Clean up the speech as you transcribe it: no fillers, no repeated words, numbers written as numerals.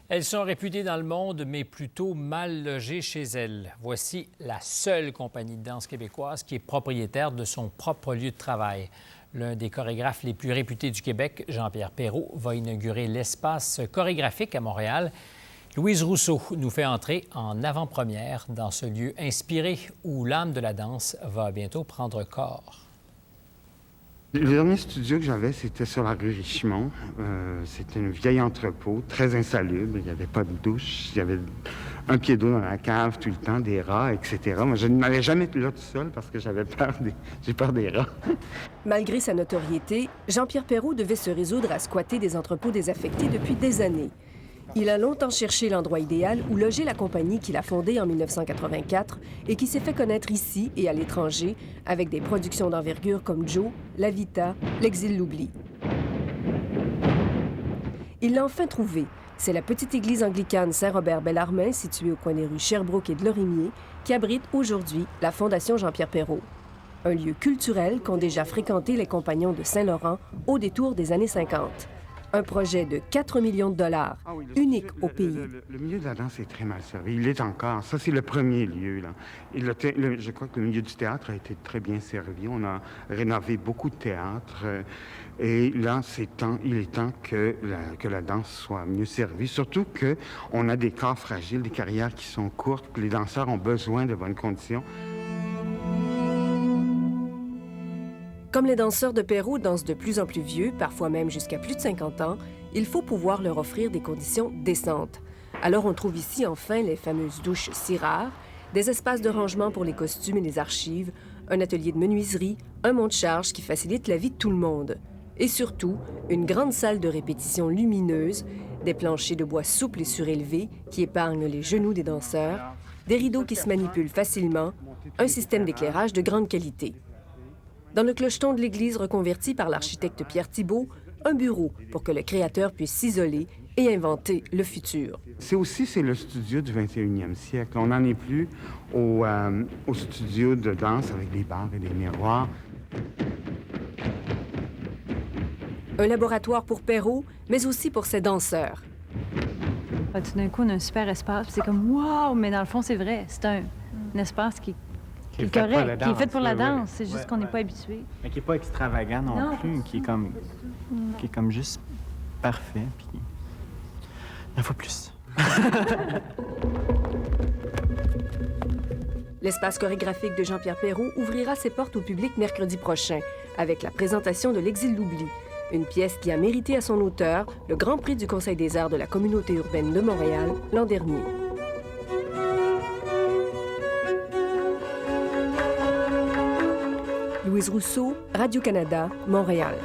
Elles sont réputées dans le monde, mais plutôt mal logées chez elles. Voici la seule compagnie de danse québécoise qui est propriétaire de son propre lieu de travail. L'un des chorégraphes les plus réputés du Québec, Jean-Pierre Perrault, va inaugurer l'espace chorégraphique à Montréal. Louise Rousseau nous fait entrer en avant-première dans ce lieu inspiré où l'âme de la danse va bientôt prendre corps. Le dernier studio que j'avais, c'était sur la rue Richemont. C'était un vieil entrepôt, très insalubre. Il n'y avait pas de douche. Il y avait un pied d'eau dans la cave tout le temps, des rats, etc. Moi, je n'allais jamais être là tout seul parce que j'ai peur des rats. Malgré sa notoriété, Jean-Pierre Perrault devait se résoudre à squatter des entrepôts désaffectés depuis des années. Il a longtemps cherché l'endroit idéal où loger la compagnie qu'il a fondée en 1984 et qui s'est fait connaître ici et à l'étranger avec des productions d'envergure comme Joe, La Vita, L'Exil l'oubli. Il l'a enfin trouvé. C'est la petite église anglicane Saint-Robert-Bellarmin, située au coin des rues Sherbrooke et de Lorimier, qui abrite aujourd'hui la Fondation Jean-Pierre Perrault. Un lieu culturel qu'ont déjà fréquenté les compagnons de Saint-Laurent au détour des années 50. Un projet de 4 millions de dollars, unique au pays. Le milieu de la danse est très mal servi. Il l'est encore. Ça, c'est le premier lieu, là. Je crois que le milieu du théâtre a été très bien servi. On a rénové beaucoup de théâtres. Et là, il est temps que la danse soit mieux servie. Surtout qu'on a des corps fragiles, des carrières qui sont courtes, que les danseurs ont besoin de bonnes conditions. Comme les danseurs de Perrault dansent de plus en plus vieux, parfois même jusqu'à plus de 50 ans, il faut pouvoir leur offrir des conditions décentes. Alors on trouve ici enfin les fameuses douches si rares, des espaces de rangement pour les costumes et les archives, un atelier de menuiserie, un monte-charge qui facilite la vie de tout le monde. Et surtout, une grande salle de répétition lumineuse, des planchers de bois souples et surélevés qui épargnent les genoux des danseurs, des rideaux qui se manipulent facilement, un système d'éclairage de grande qualité. Dans le clocheton de l'église reconverti par l'architecte Pierre Thibault, un bureau pour que le créateur puisse s'isoler et inventer le futur. C'est le studio du 21e siècle. On n'en est plus au studio de danse avec des barres et des miroirs. Un laboratoire pour Perrault, mais aussi pour ses danseurs. Tout d'un coup, on a un super espace, c'est comme « wow », mais dans le fond, c'est vrai, c'est un espace qui est correct, qui est fait pour la danse. C'est juste qu'on n'est pas habitué. Mais qui n'est pas extravagant non plus, qui est comme juste parfait. Puis il en faut plus. L'espace chorégraphique de Jean-Pierre Perrault ouvrira ses portes au public mercredi prochain avec la présentation de L'Exil l'oubli, une pièce qui a mérité à son auteur le Grand Prix du Conseil des arts de la communauté urbaine de Montréal l'an dernier. Louise Rousseau, Radio-Canada, Montréal.